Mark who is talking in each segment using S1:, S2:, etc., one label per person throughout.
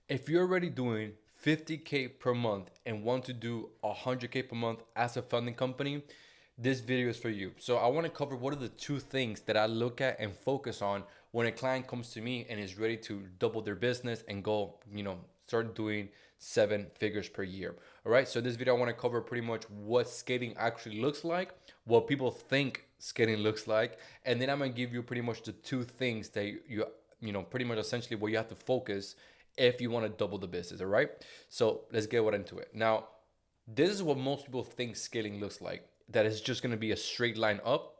S1: If you're already doing 50K per month and want to do 100K per month as a funding company, this video is for you. So I want to cover what are the two things that I look at and focus on when a client comes to me and is ready to double their business and go, start doing 7 figures per year. All right. So this video, I want to cover pretty much what scaling actually looks like, what people think scaling looks like, and then I'm going to give you pretty much the two things that pretty much essentially what you have to focus if you want to double the business. All right. So let's get right into it. Now, this is what most people think scaling looks like. That is just going to be a straight line up,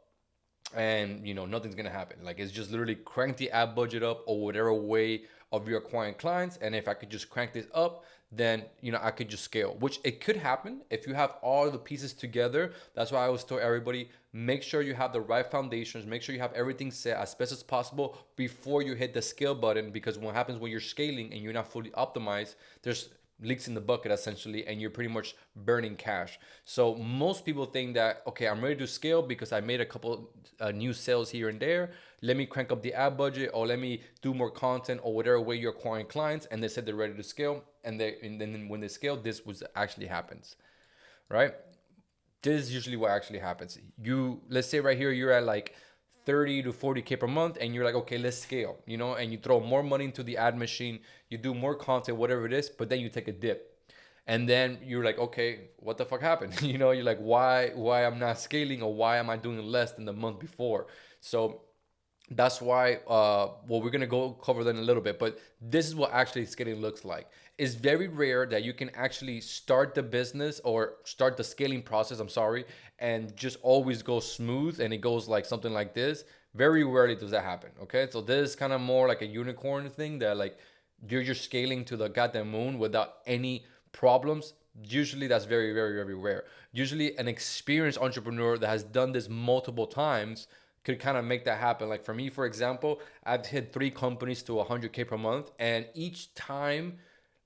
S1: and nothing's going to happen. Like, it's just literally crank the ad budget up or whatever way of your acquiring clients. And if I could just crank this up, then I could just scale, which it could happen if you have all the pieces together. That's why I always tell everybody, make sure you have the right foundations, make sure you have everything set as best as possible before you hit the scale button. Because what happens when you're scaling and you're not fully optimized, there's leaks in the bucket essentially, and you're pretty much burning cash. So most people think that, okay, I'm ready to scale because I made a couple new sales here and there. Let me crank up the ad budget, or let me do more content, or whatever way you're acquiring clients, and they said they're ready to scale. And then when they scale, this was actually happens, right? This is usually what actually happens. Let's say right here you're at like 30 to 40K per month, and you're like, okay, let's scale, and you throw more money into the ad machine, you do more content, whatever it is, but then you take a dip. And then you're like, okay, what the fuck happened? You're like, why I'm not scaling, or why am I doing less than the month before? So that's why well, we're gonna go cover that in a little bit, but this is what actually scaling looks like. It's very rare that you can actually start the business or start the scaling process, I'm sorry, and just always go smooth and it goes like something like this. Very rarely does that happen. Okay, so this is kind of more like a unicorn thing, that like you're just scaling to the goddamn moon without any problems. Usually that's very, very, very rare. Usually an experienced entrepreneur that has done this multiple times could kind of make that happen. Like for me, for example, I've hit 3 companies to 100K per month, and each time,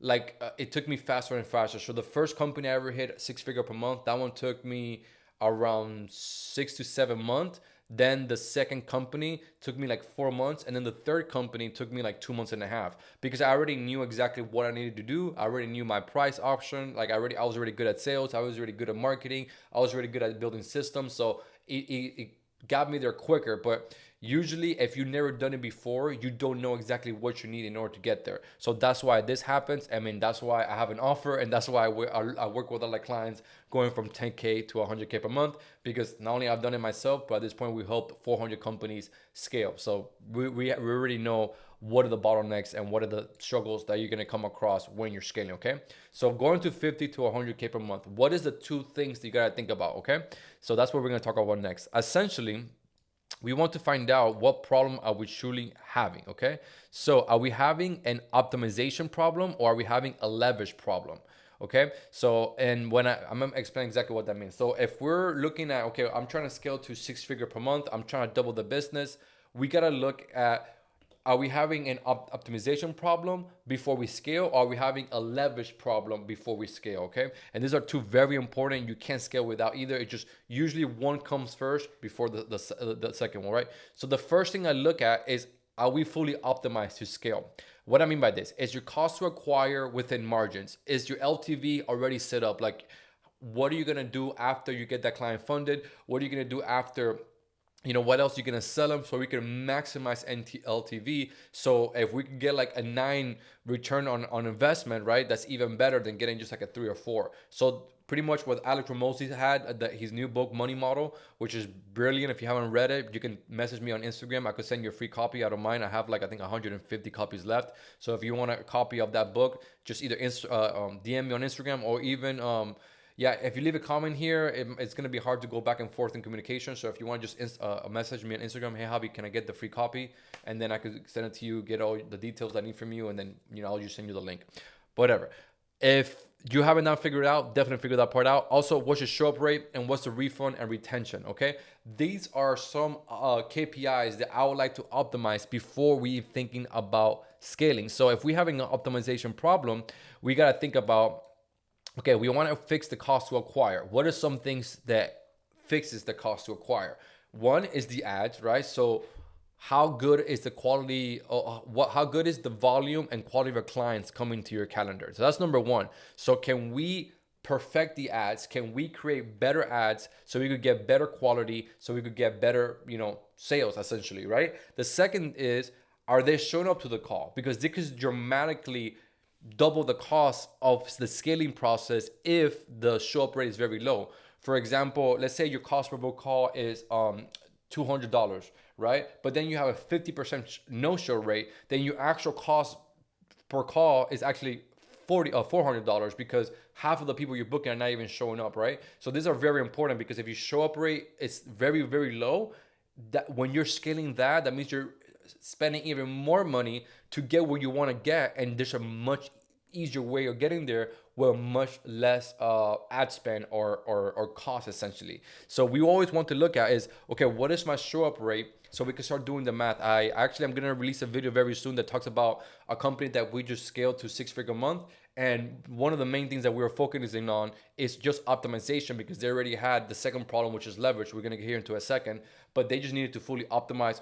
S1: like it took me faster and faster. So the first company I ever hit 6 figure per month, that one took me around 6 to 7 months. Then the second company took me like 4 months, and then the third company took me like 2 months and a half, because I already knew exactly what I needed to do. I already knew my price option. Like I was already good at sales. I was already good at marketing. I was already good at building systems. So it got me there quicker. But usually if you've never done it before, you don't know exactly what you need in order to get there. So that's why this happens. I mean, that's why I have an offer, and that's why I work with other clients going from 10K to 100K per month, because not only I've done it myself, but at this point we help 400 companies scale. So we already know what are the bottlenecks and what are the struggles that you're going to come across when you're scaling. Okay, so going to 50 to 100K per month, what is the two things that you got to think about? Okay, so that's what we're going to talk about next. Essentially, we want to find out what problem are we truly having. Okay, so are we having an optimization problem, or are we having a leverage problem? Okay, so and when I'm gonna explain exactly what that means. So if we're looking at, okay, I'm trying to scale to 6 figure per month, I'm trying to double the business, we got to look at, are we having an optimization problem before we scale, or are we having a leverage problem before we scale? Okay, and these are two very important. You can't scale without either. It just usually one comes first before the second one, right? So the first thing I look at is, are we fully optimized to scale? What I mean by this is your cost to acquire within margins. Is your LTV already set up? Like, what are you gonna do after you get that client funded? What are you gonna do after, what else you're gonna sell them, so we can maximize LTV? So if we can get like a 9 return on investment, right, that's even better than getting just like a 3 or 4. So pretty much what Alex Ramosi had, his new book Money Model, which is brilliant. If you haven't read it, you can message me on Instagram. I could send you a free copy out of mine. I have like, I think 150 copies left. So if you want a copy of that book, just either DM me on Instagram, or even yeah, if you leave a comment here, it's going to be hard to go back and forth in communication. So if you want to just message me on Instagram, hey, Javi, can I get the free copy? And then I could send it to you, get all the details I need from you, and then, I'll just send you the link. Whatever. If you haven't now figured it out, definitely figure that part out. Also, what's your show up rate and what's the refund and retention? Okay, these are some KPIs that I would like to optimize before we thinking about scaling. So if we're having an optimization problem, we got to think about, okay, we want to fix the cost to acquire. What are some things that fixes the cost to acquire? One is the ads, right? So how good is the quality, how good is the volume and quality of your clients coming to your calendar. So that's number one. So can we perfect the ads? Can we create better ads so we could get better quality, so we could get better, sales essentially, right? The second is, are they showing up to the call? Because this could dramatically double the cost of the scaling process if the show up rate is very low. For example, let's say your cost per book call is $200, right? But then you have a 50% no show rate, then your actual cost per call is actually $400 because half of the people you're booking are not even showing up, right? So these are very important because if your show up rate is very, very low, that when you're scaling that means you're spending even more money to get where you want to get, and there's a much easier way of getting there with much less ad spend or cost essentially. So we always want to look at is, okay, what is my show up rate, so we can start doing the math. I'm gonna release a video very soon that talks about a company that we just scaled to 6-figure a month, and one of the main things that we were focusing on is just optimization, because they already had the second problem, which is leverage. We're gonna get here into a second, but they just needed to fully optimize.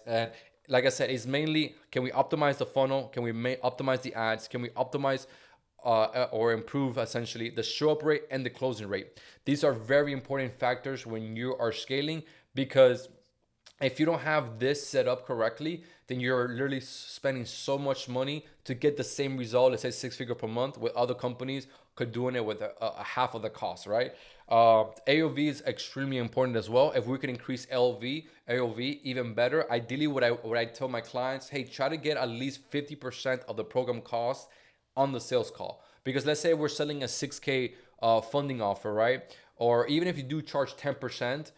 S1: And like I said, it's mainly, can we optimize the funnel? Can we optimize the ads? Can we optimize or improve essentially the show up rate and the closing rate? These are very important factors when you are scaling, because if you don't have this set up correctly, then you're literally spending so much money to get the same result, let's say 6-figure per month, with other companies could doing it with a half of the cost, right? AOV is extremely important as well. If we can increase AOV even better. Ideally, what I tell my clients, hey, try to get at least 50% of the program cost on the sales call. Because let's say we're selling a 6K funding offer, right? Or even if you do charge 10%,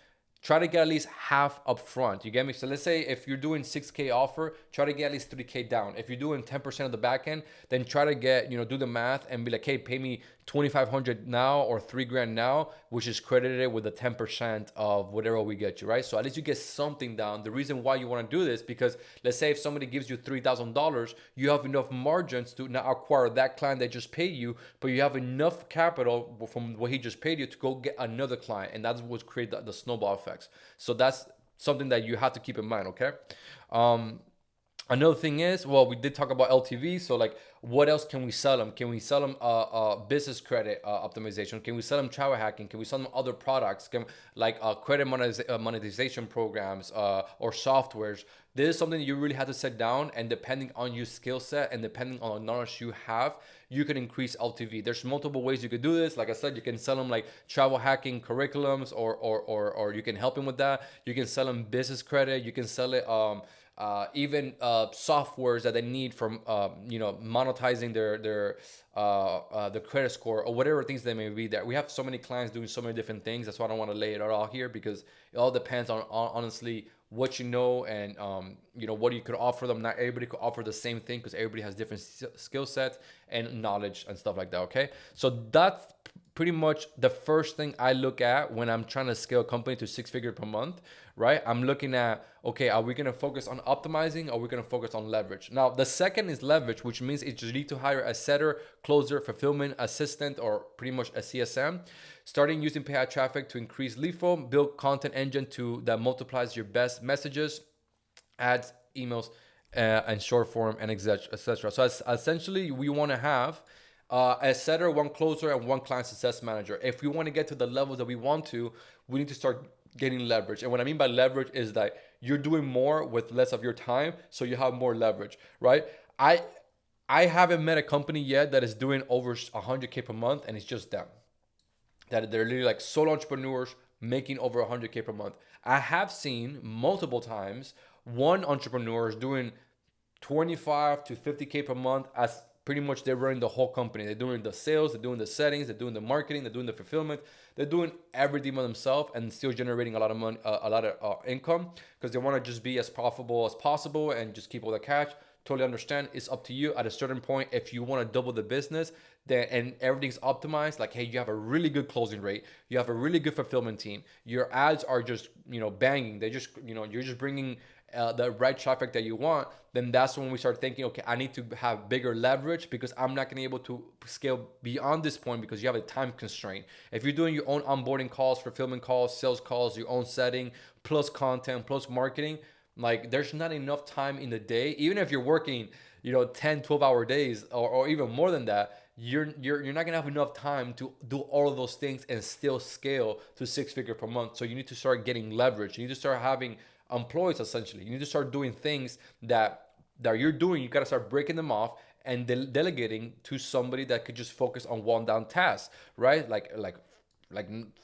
S1: try to get at least half up front. You get me? So let's say if you're doing 6K offer, try to get at least 3K down. If you're doing 10% of the back end, then try to get, do the math and be like, hey, pay me 2,500 now or $3,000 now, which is credited with the 10% of whatever we get you, right? So at least you get something down. The reason why you want to do this, because let's say if somebody gives you $3,000, you have enough margins to not acquire that client that just paid you, but you have enough capital from what he just paid you to go get another client. And that's what creates the snowball effects. So that's something that you have to keep in mind, okay? Another thing is, well, we did talk about LTV. So like, what else can we sell them? Can we sell them business credit optimization? Can we sell them travel hacking? Can we sell them other products, like credit monetization programs or softwares? This is something you really have to sit down, and depending on your skill set and depending on the knowledge you have, you can increase LTV. There's multiple ways you could do this. Like I said, you can sell them like travel hacking curriculums, or you can help them with that. You can sell them business credit. You can sell it even softwares that they need from monetizing their the credit score or whatever things they may be there. We have so many clients doing so many different things. That's why I don't want to lay it all here, because it all depends on honestly what you know, and what you could offer them. Not everybody could offer the same thing, because everybody has different skill sets and knowledge and stuff like that. Okay, so that's pretty much the first thing I look at when I'm trying to scale a company to 6-figure per month, right? I'm looking at, okay, are we going to focus on optimizing, or are we going to focus on leverage? Now, the second is leverage, which means it's you need to hire a setter, closer, fulfillment assistant, or pretty much a CSM. Starting using paid traffic to increase lead flow, build content engine that multiplies your best messages, ads, emails, and short form, and etc. So essentially, we want to have a setter, one closer, and one client success manager. If we want to get to the levels that we want to, we need to start getting leverage. And what I mean by leverage is that you're doing more with less of your time, so you have more leverage, right? I haven't met a company yet that is doing over 100K per month, and it's just them. That they're literally like solo entrepreneurs making over 100K per month. I have seen multiple times one entrepreneur is doing 25 to 50K per month, as pretty much they're running the whole company. They're doing the sales, they're doing the settings, they're doing the marketing, they're doing the fulfillment, they're doing everything by themselves, and still generating a lot of money, a lot of income, because they want to just be as profitable as possible and just keep all the cash. Totally understand. It's up to you. At a certain point, if you want to double the business, then and everything's optimized, like, hey, you have a really good closing rate, you have a really good fulfillment team, your ads are just banging, they just you're just bringing the right traffic that you want, then that's when we start thinking, okay, I need to have bigger leverage, because I'm not going to be able to scale beyond this point because you have a time constraint. If you're doing your own onboarding calls, fulfillment calls, sales calls, your own setting, plus content, plus marketing, Like there's not enough time in the day, even if you're working, 10, 12-hour days, or even more than that, you're not gonna have enough time to do all of those things and still scale to 6 figure per month. So you need to start getting leverage. You need to start having employees essentially. You need to start doing things that you're doing. You gotta start breaking them off and delegating to somebody that could just focus on one down task, right? Like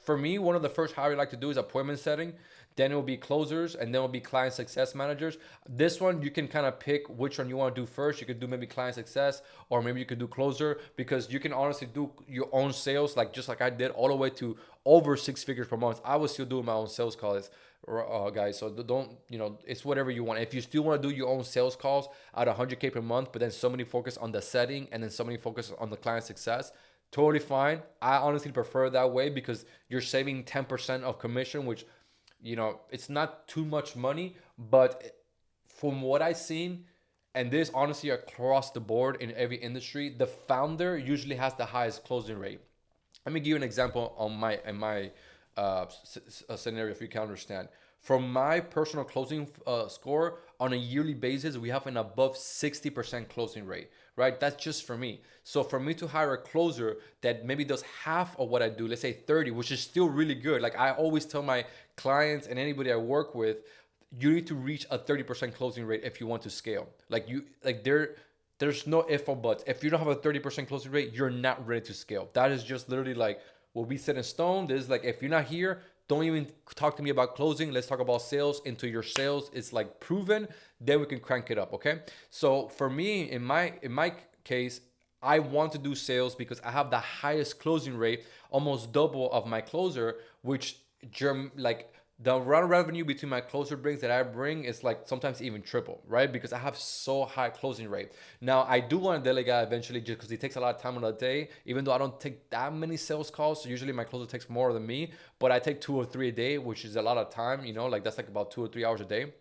S1: for me, one of the first hires I like to do is appointment setting. Then it will be closers, and then it will be client success managers. This one you can kind of pick which one you want to do first. You could do maybe client success, or maybe you could do closer, because you can honestly do your own sales, like just like I did, all the way to over 6 figures per month. I was still doing my own sales calls, guys. So don't, it's whatever you want. If you still want to do your own sales calls at 100K per month, but then somebody focus on the setting and then somebody focus on the client success, totally fine. I honestly prefer that way because you're saving 10% of commission, which, it's not too much money, but from what I've seen, and this honestly across the board in every industry, the founder usually has the highest closing rate. Let me give you an example on my scenario, if you can understand. From my personal closing score on a yearly basis, we have an above 60% closing rate, right? That's just for me. So for me to hire a closer that maybe does half of what I do, let's say 30, which is still really good. Like I always tell my clients and anybody I work with, you need to reach a 30% closing rate if you want to scale. There's no if or buts. If you don't have a 30% closing rate, you're not ready to scale. That is just literally like what we set in stone. This is like, if you're not here, don't even talk to me about closing. Let's talk about sales. Until your sales is like proven, then we can crank it up. Okay. So for me, in my case, I want to do sales because I have the highest closing rate, almost double of my closer, which like the round revenue between my closer brings that I bring is like sometimes even triple, right? Because I have so high closing rate. Now I do want to delegate eventually, just because it takes a lot of time on the day, even though I don't take that many sales calls. So usually my closer takes more than me, but I take 2 or 3 a day, which is a lot of time, like that's like about 2 or 3 hours a day.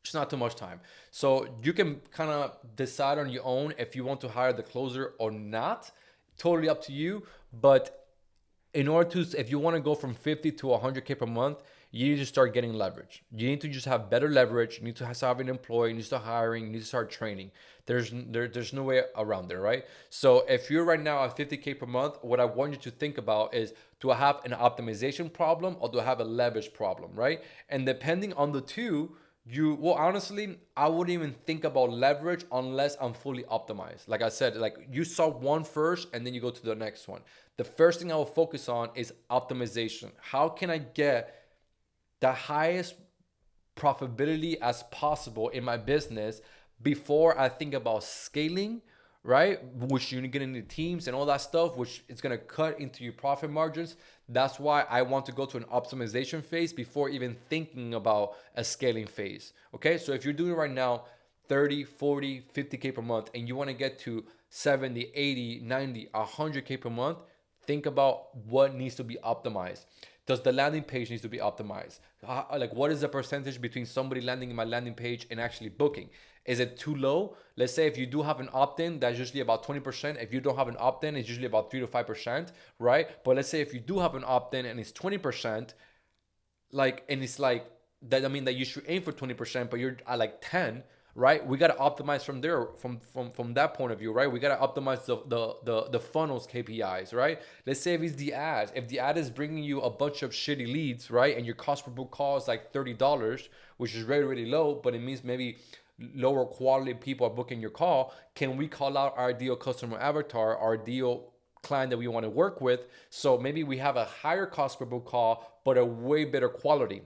S1: It's not too much time. So you can kind of decide on your own if you want to hire the closer or not. Totally up to you. But in order to, if you want to go from 50 to 100K per month, you need to start getting leverage. You need to just have better leverage. You need to have an employee. You need to start hiring. You need to start training. There's no way around there, right? So if you're right now at 50K per month, what I want you to think about is, do I have an optimization problem or do I have a leverage problem, right? And depending on the two, honestly, I wouldn't even think about leverage unless I'm fully optimized. Like I said, like you saw one first and then you go to the next one. The first thing I will focus on is optimization. How can I get the highest profitability as possible in my business before I think about scaling, right? Which you're gonna need teams and all that stuff, which is gonna cut into your profit margins. That's why I want to go to an optimization phase before even thinking about a scaling phase. Okay, so if you're doing right now 30, 40, 50K per month and you want to get to 70, 80, 90, 100K per month, think about what needs to be optimized. Does the landing page needs to be optimized? Like, what is the percentage between somebody landing in my landing page and actually booking? Is it too low? Let's say if you do have an opt-in, that's usually about 20%. If you don't have an opt-in, it's usually about 3 to 5%, right? But let's say if you do have an opt-in and it's 20%, and it's like that, I mean that you should aim for 20%, but you're at like 10, right? We got to optimize from there, from that point of view, right? We got to optimize the funnels KPIs, right? Let's say if it's the ads, if the ad is bringing you a bunch of shitty leads, right? And your cost per book call is like $30, which is really, really low, but it means maybe lower quality people are booking your call. Can we call out our ideal customer avatar, our ideal client that we want to work with? So maybe we have a higher cost per book call, but a way better quality,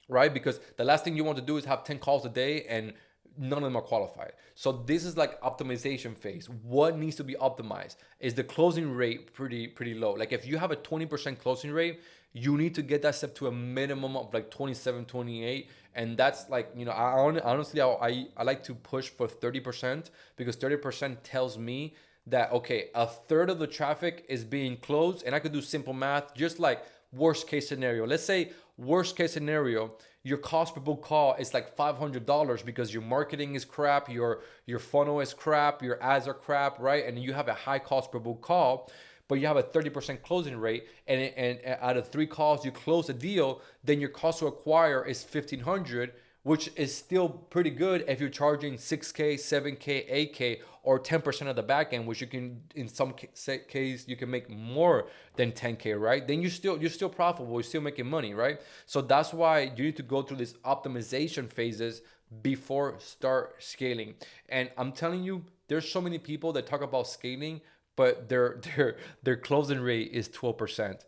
S1: right? Because the last thing you want to do is have 10 calls a day and none of them are qualified. So this is like optimization phase. What needs to be optimized? Is the closing rate pretty low? Like if you have a 20% closing rate, you need to get that step to a minimum of like 27, 28. And that's like, honestly, I like to push for 30%, because 30% tells me that, okay, a third of the traffic is being closed. And I could do simple math, just like worst case scenario. Let's say worst case scenario, your cost per book call is like $500 because your marketing is crap, your funnel is crap, your ads are crap, right? And you have a high cost per book call, but you have a 30% closing rate, and out of 3 calls you close a deal, then your cost to acquire is $1,500, which is still pretty good if you're charging 6K, 7K, 8K, or 10% of the back end, which you can, in some case, you can make more than 10K, right? Then you're still profitable, you're still making money, right? So that's why you need to go through these optimization phases before start scaling. And I'm telling you, there's so many people that talk about scaling, but their closing rate is 12%.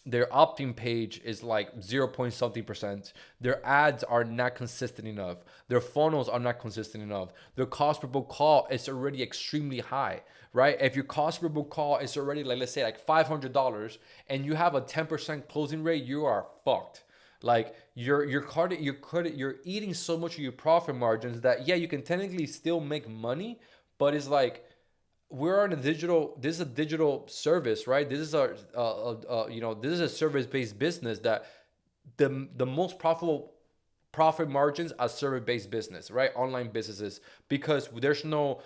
S1: Their opt-in page is like 0 point something percent. Their ads are not consistent enough. Their funnels are not consistent enough. Their cost per book call is already extremely high, right? If your cost per book call is already like, let's say like $500 and you have a 10% closing rate, you are fucked. Like you're eating so much of your profit margins that yeah, you can technically still make money, but it's like we're on a digital, this is a digital service, right? This is this is a service based business that the most profitable profit margins are service based business, right? Online businesses, because there's no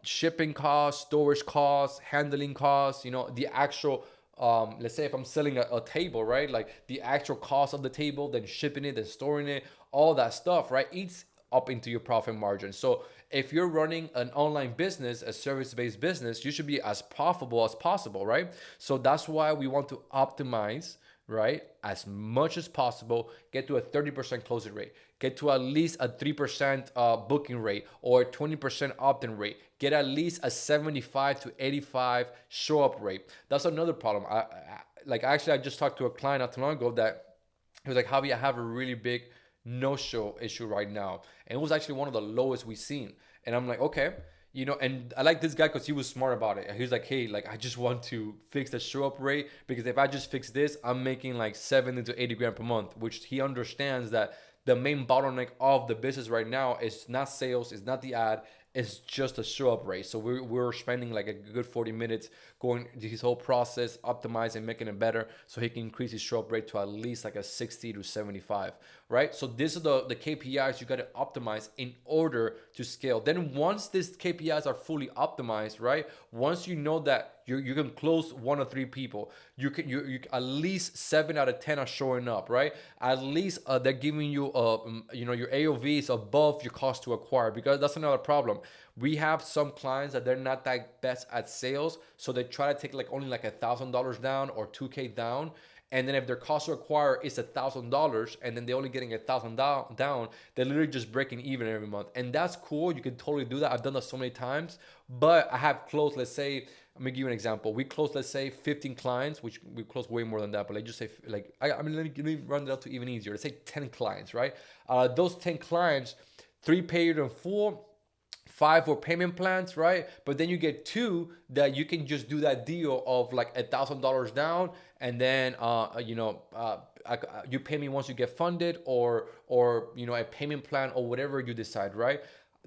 S1: shipping costs, storage costs, handling costs, the actual let's say if I'm selling a table, right? Like the actual cost of the table, then shipping it, then storing it, all that stuff, right? Eats up into your profit margin. So if you're running an online business, a service-based business, you should be as profitable as possible, right? So that's why we want to optimize, right, as much as possible, get to a 30% closing rate, get to at least a 3% booking rate or a 20% opt-in rate, get at least a 75 to 85 show-up rate. That's another problem. I just talked to a client not too long ago that he was like, Javi, I have a really big no-show issue right now. And it was actually one of the lowest we've seen. And I'm like, okay, and I like this guy because he was smart about it. He was like, hey, like, I just want to fix the show-up rate, because if I just fix this, I'm making like 70 to 80 grand per month, which he understands that the main bottleneck of the business right now is not sales, it's not the ad, it's just a show up rate. So we're spending like a good 40 minutes going his whole process, optimizing, making it better, so he can increase his show up rate to at least like a 60 to 75, right? So this is the KPIs you got to optimize in order to scale. Then once these KPIs are fully optimized, right? Once you know that you can close 1 or 3 people, you at least 7 out of 10 are showing up, right? At least they're giving you your AOV is above your cost to acquire, because that's another problem. We have some clients that they're not that best at sales, so they try to take like only like $1,000 down or 2K down. And then if their cost to acquire is $1,000 and then they're only getting $1,000 down, they're literally just breaking even every month. And that's cool. You can totally do that. I've done that so many times. But I have closed, let's say, let me give you an example. We closed, let's say, 15 clients, which we closed way more than that. But like just say, like, let me run it out to even easier. Let's say 10 clients, right? Those 10 clients, 3 paid in full, 5 for payment plans, right? But then you get 2 that you can just do that deal of like $1,000 down, and then you pay me once you get funded, or a payment plan or whatever you decide, right?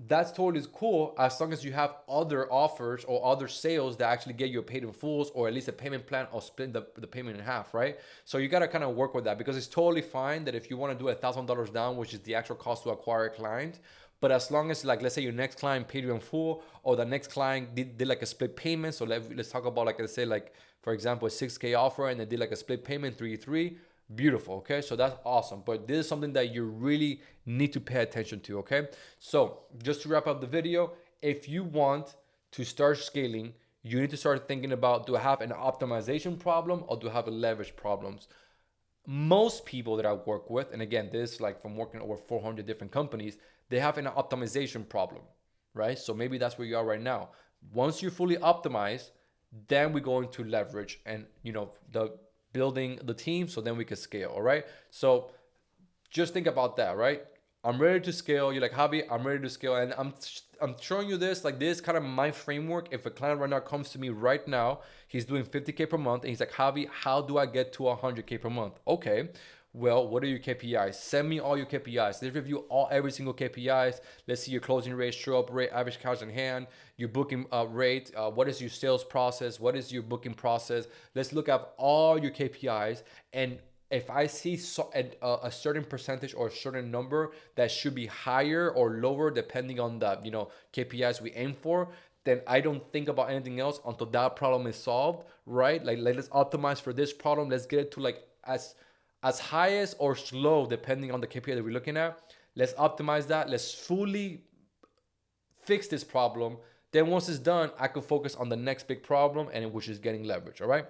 S1: That's totally cool, as long as you have other offers or other sales that actually get you a paid in fulls, or at least a payment plan, or split the payment in half, right? So you got to kind of work with that, because it's totally fine that if you want to do $1,000 down, which is the actual cost to acquire a client, but as long as, like, let's say your next client paid you in full, or the next client did like a split payment. So let's talk about, like, let's say, like, for example, a 6K offer and they did like a split payment, 3-3. Beautiful. Okay. So that's awesome. But this is something that you really need to pay attention to. Okay. So just to wrap up the video, if you want to start scaling, you need to start thinking about, do I have an optimization problem or do I have a leverage problems? Most people that I work with, and again, this is like from working over 400 different companies, they have an optimization problem, right? So maybe that's where you are right now. Once you're fully optimized, then we go into leverage and the building the team, so then we can scale. All right. So just think about that, right? I'm ready to scale. You're like, Javi, I'm ready to scale. And I'm showing you this, like, this kind of my framework. If a client right now comes to me right now, he's doing 50K per month, and he's like, Javi, how do I get to 100K per month? Okay. Well, what are your KPIs? Send me all your KPIs. Let's review every single KPIs. Let's see your closing rate, show up rate, average cash in hand, your booking rate. What is your sales process? What is your booking process? Let's look at all your KPIs. And if I see a certain percentage or a certain number that should be higher or lower depending on the KPIs we aim for, then I don't think about anything else until that problem is solved, right? Like, let's optimize for this problem. Let's get it to like as as high as or slow, depending on the KPI that we're looking at. Let's optimize that. Let's fully fix this problem. Then once it's done, I can focus on the next big problem, and which is getting leverage. All right.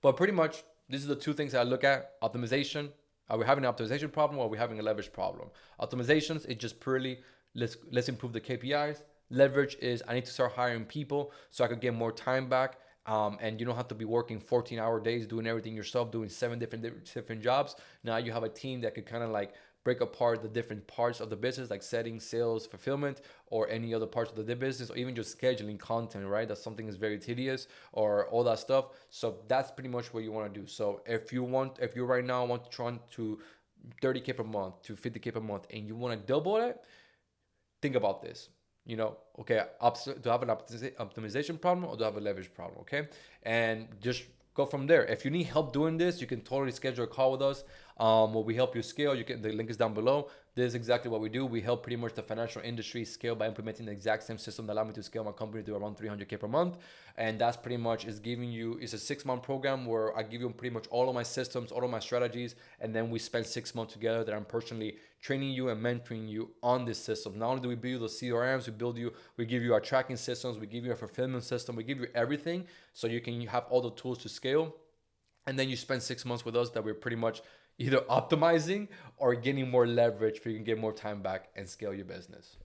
S1: But pretty much, these are the two things I look at: optimization. Are we having an optimization problem, or are we having a leverage problem? Optimizations, it's just purely let's improve the KPIs. Leverage is I need to start hiring people so I could get more time back. And you don't have to be working 14-hour days doing everything yourself, doing 7 different jobs. Now you have a team that could kind of like break apart the different parts of the business, like setting, sales, fulfillment, or any other parts of the business, or even just scheduling content, right? That's something that's very tedious, or all that stuff. So that's pretty much what you want to do. So if you right now want to try to 30K per month to 50K per month, and you want to double it, think about this. Okay, do I have an optimization problem, or do I have a leverage problem? Okay, and just go from there. If you need help doing this, you can totally schedule a call with us. Where we help you scale. The link is down below. This is exactly what we do. We help pretty much the financial industry scale by implementing the exact same system that allowed me to scale my company to around 300K per month. And that's pretty much is giving you, it's a 6-month program where I give you pretty much all of my systems, all of my strategies. And then we spend 6 months together that I'm personally training you and mentoring you on this system. Not only do we build the CRMs, we give you our tracking systems, we give you a fulfillment system, we give you everything so you can have all the tools to scale. And then you spend 6 months with us that we're pretty much either optimizing or getting more leverage so you can get more time back and scale your business.